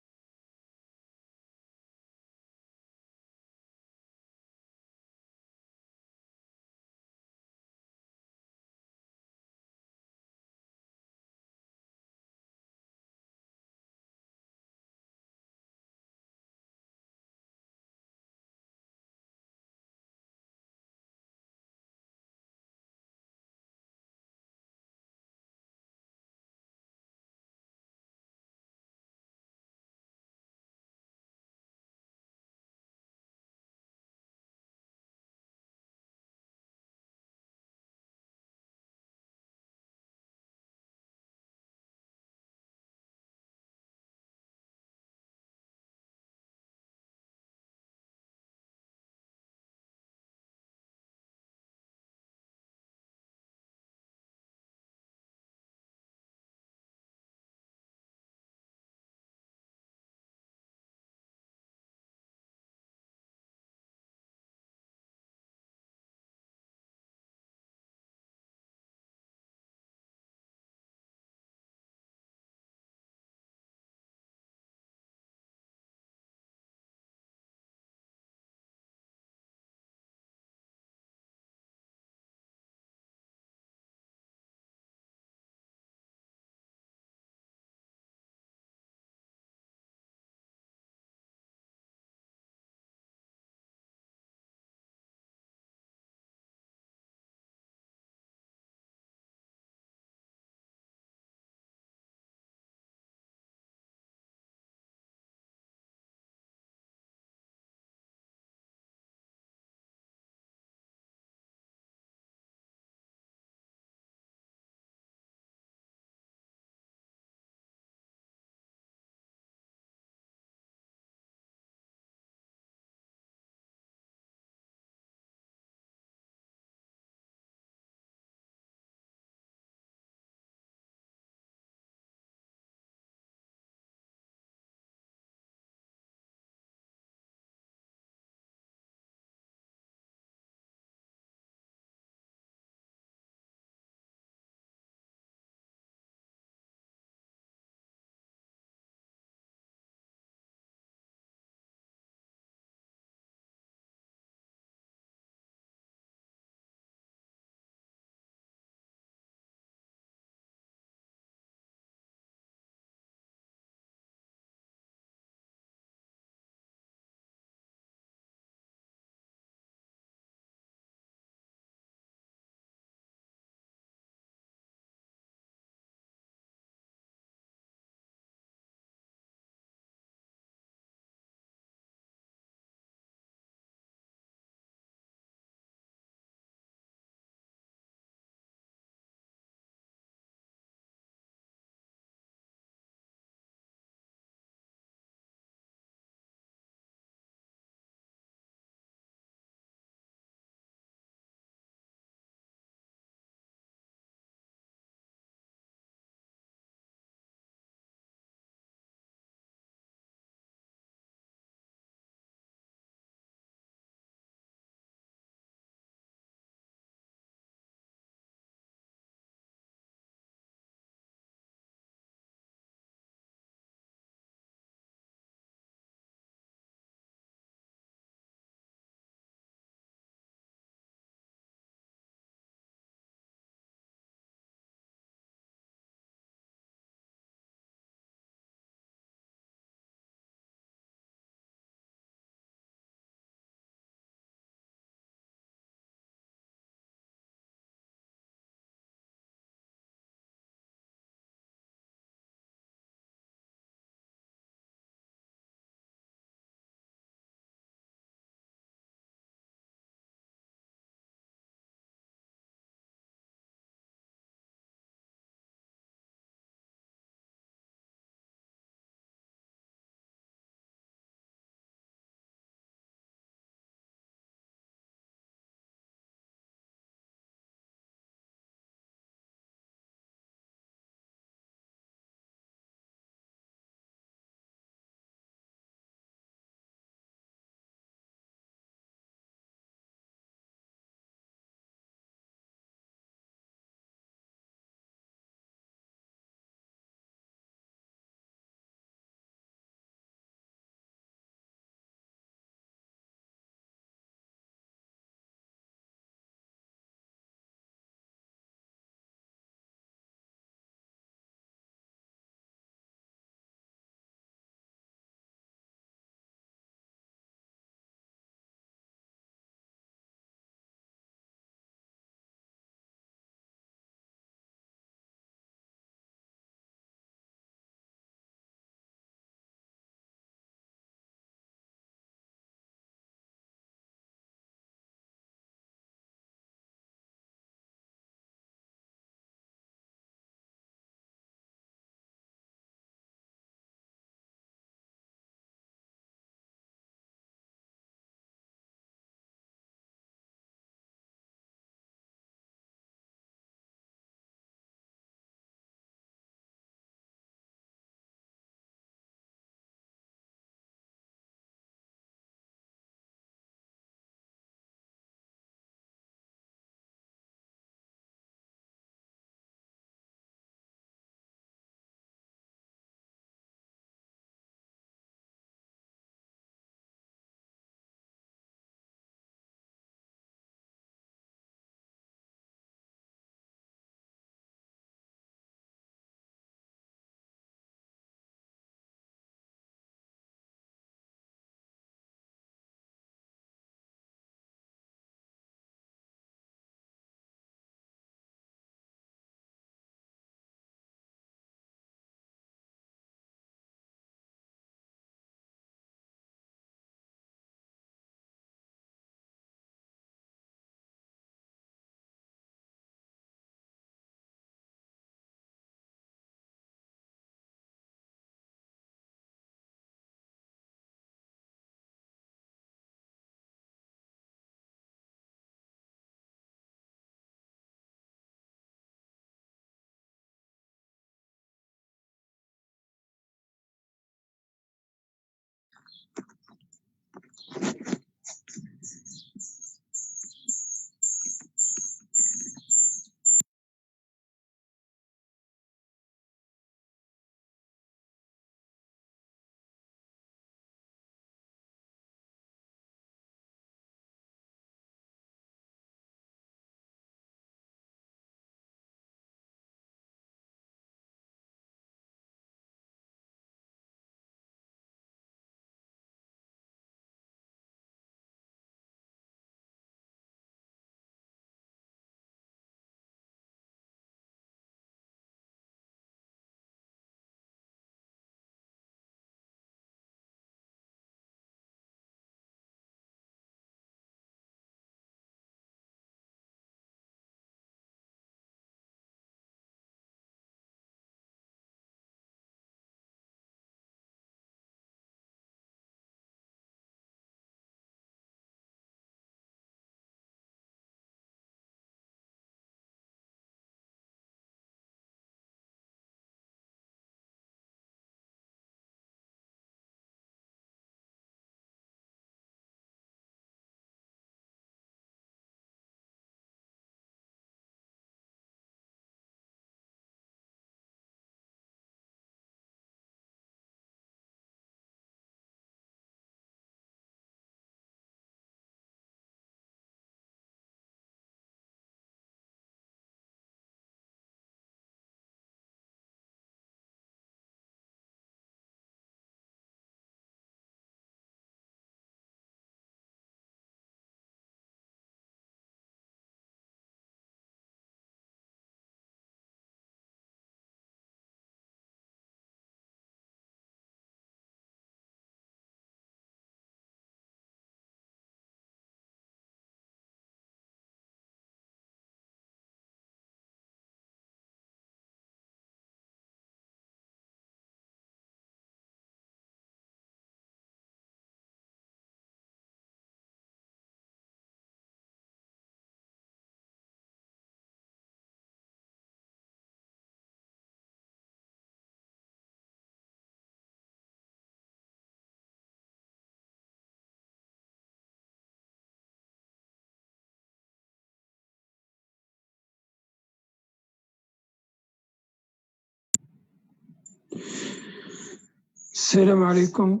السلام عليكم.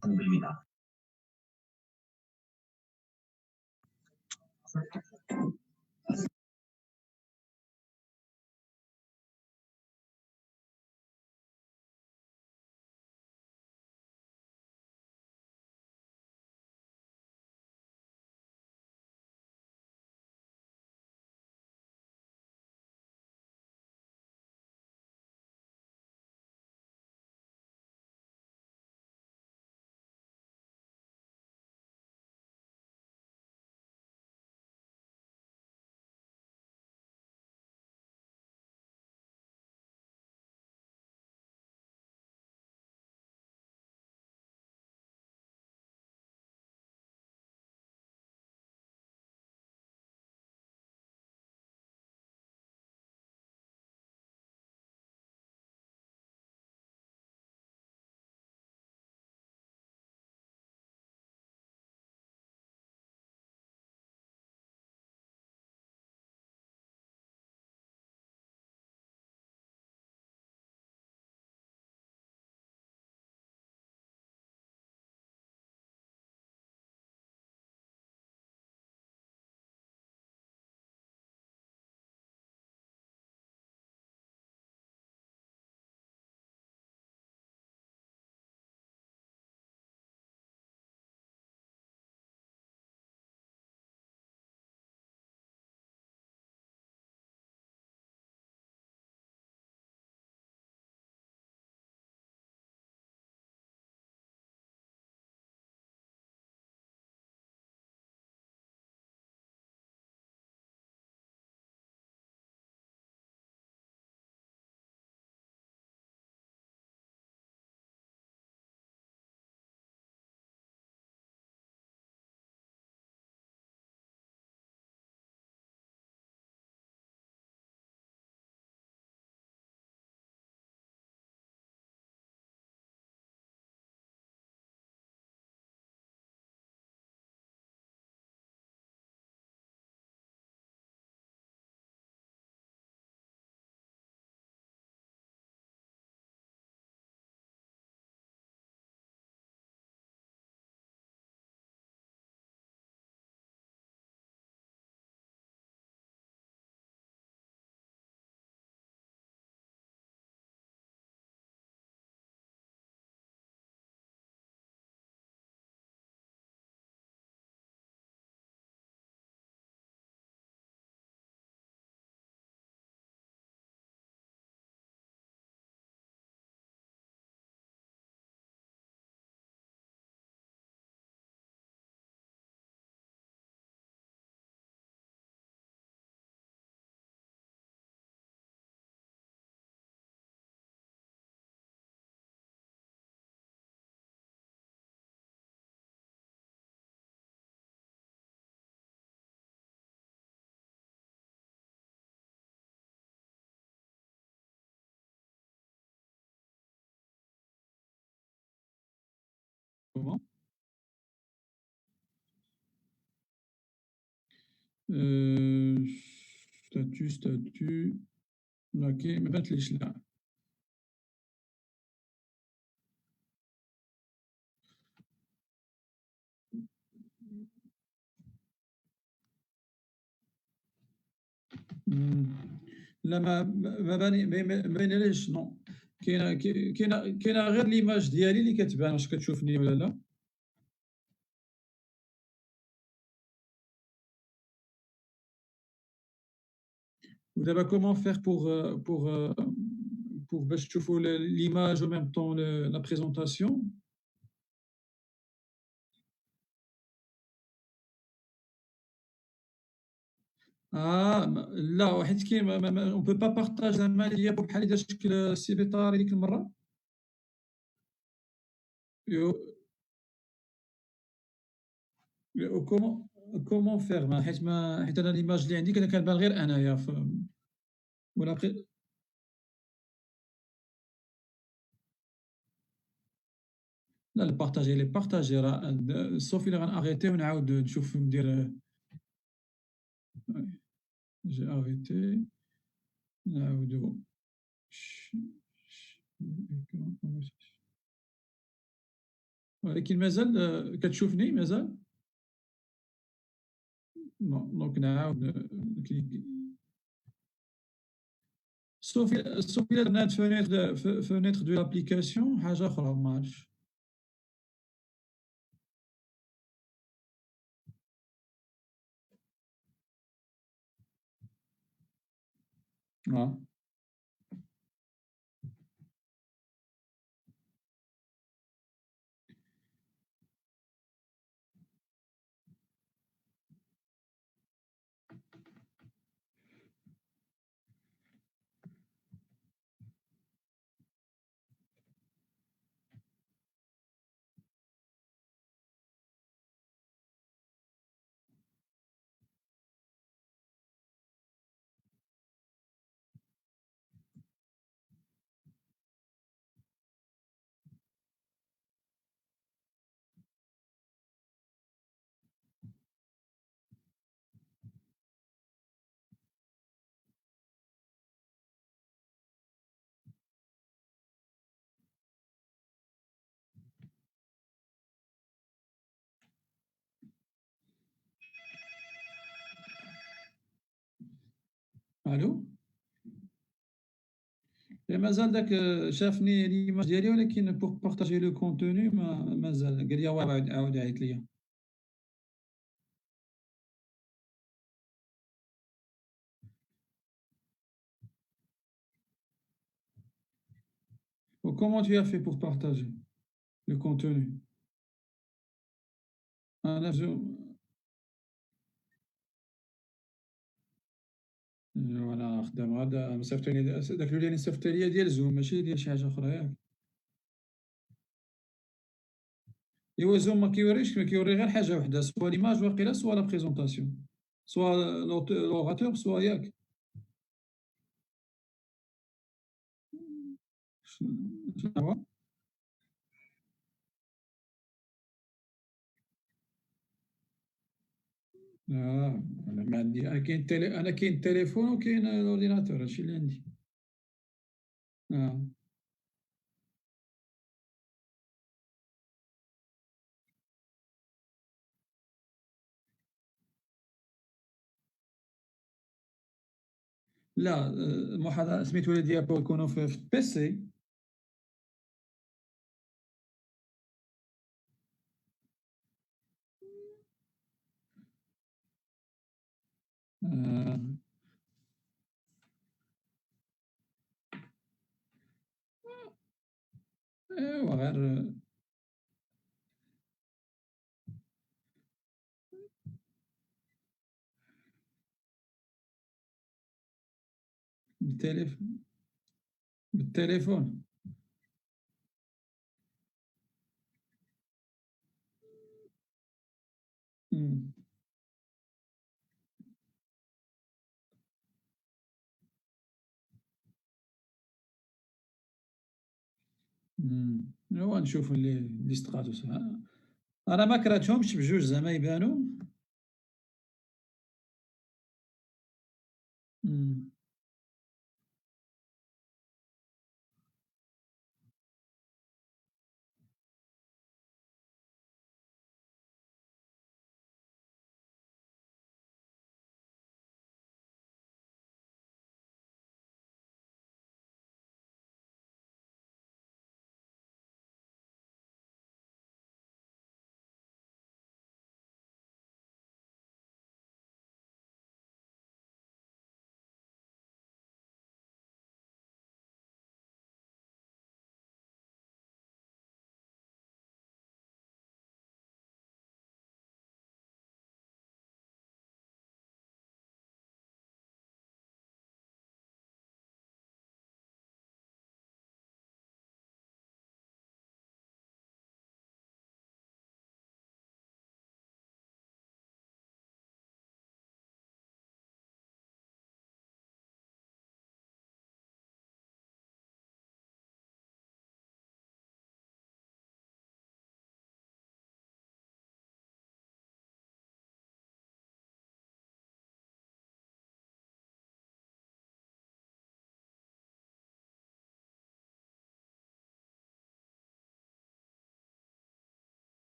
Comment statut. Ok, ما باتليش لا. مم. لا ما بانليش نو. كاينه غير ليماج ديالي اللي كتبان، واش كتشوفني ولا لا؟ ودابا كومون فيغ بوغ باش تشوفوا ليماج و ميم طون لا بريزونطاسيون؟ لا، حيت كاين اون بو با بارطاج زعما ليا بحال اللي دار شكل السي بيطاري ديك المره. كومون فيغ حيت انا ليماج اللي عندي كنبان غير انايا ولا لا البارطاجي لي بارطاجي راه صوفي اللي غنأغيتي ونعاود نشوف ندير. جي أغيتي نعاودو ولكن مازال كتشوفني مازال. دونك نعاود نكليك صوفي إلا درنا فونيتر دو لابليكاسيون حاجة أخرى معرفتش. آه. ألو. مازال داك شافني ليماج ديالي، ولكن بوغ بارطاجي لو كونتوني مازال قال لي واه عاود عيط ليا. Comment tu as fait pour partager le contenu? أنا في زوم. وأنا خدام هذا مصيفطيني داك اللي صيفط ليا ديال زوم، ماشي ديال شي حاجة أخرى ياك. إيوا زوم ما كيوريش، ما كيوري غير حاجة وحدة، سوا ليماج واقيلا سوا لا بريزونطاسيون، سوا لوغاتور سوا ياك. شنو هو؟ أنا ما عندي، أنا كاين التليفون وكاين الأورديناتور، هادشي اللي عندي. آه. لا المحاضرة سميتو لي ديابو يكونوا في البيسي. آه. إيوا غير بالتليفون. بالتليفون. مم. إيوا نشوفو لي ستراتوس. أنا ما كرهتهمش بجوج زعما يبانو. مم.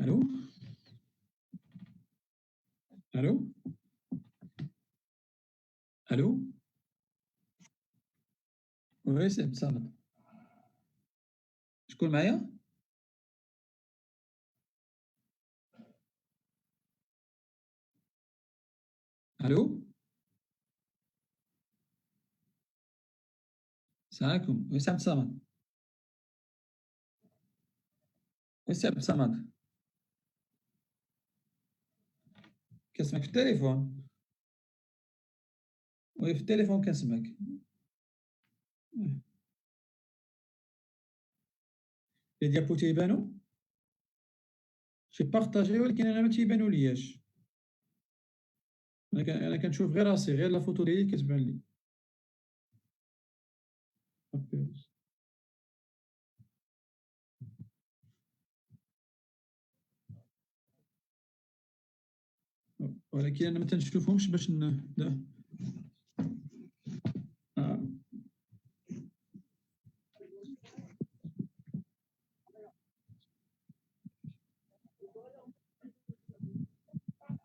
الو الو الو وي سي عبد الصمد شكون معايا؟ الو السلام عليكم وي سي عبد الصمد وي سي عبد الصمد كنسمعك في التليفون وي في التليفون كنسمعك لي ديابو تيبانو شي بارطاجي ولكن انا ما تيبانو لياش انا كنشوف غير راسي غير لا فوتو ديالي كتبان لي ولكن انا ما تنشوفهمش باش لا.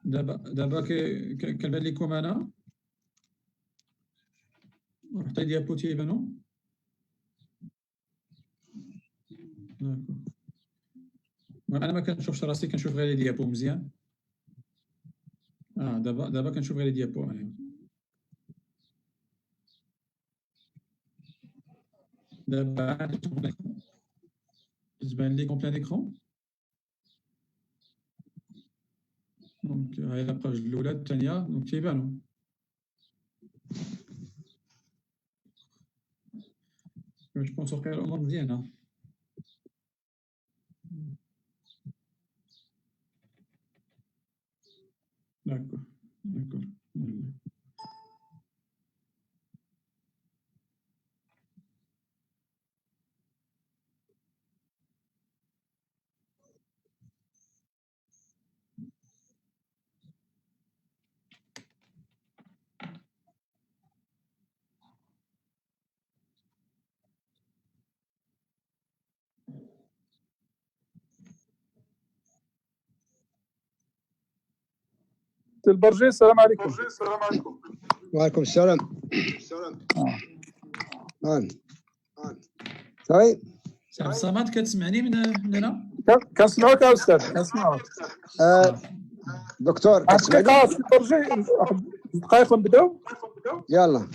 دابا كنبان لكم انا حتى ديابو تيبانو انا ما كنشوفش راسي كنشوف غير لي ديابو مزيان دابا كنشوف غير لي ديابو انا دابا تبان لي كومبلان ايكرون دونك هاي الباج الاولى الثانيه دونك تيبانو جو بونس وقيلا الامور مزيانه داكور داكور البرجي السلام عليكم. وعليكم السلام. صافي سي عبد الصمد كتسمعني من هنا كنسمعوك يا استاذ كنسمعوك. دكتور كتسمعني؟ دقيقة سي البرجي واحد دقائق ونبداو. يلا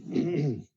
يلا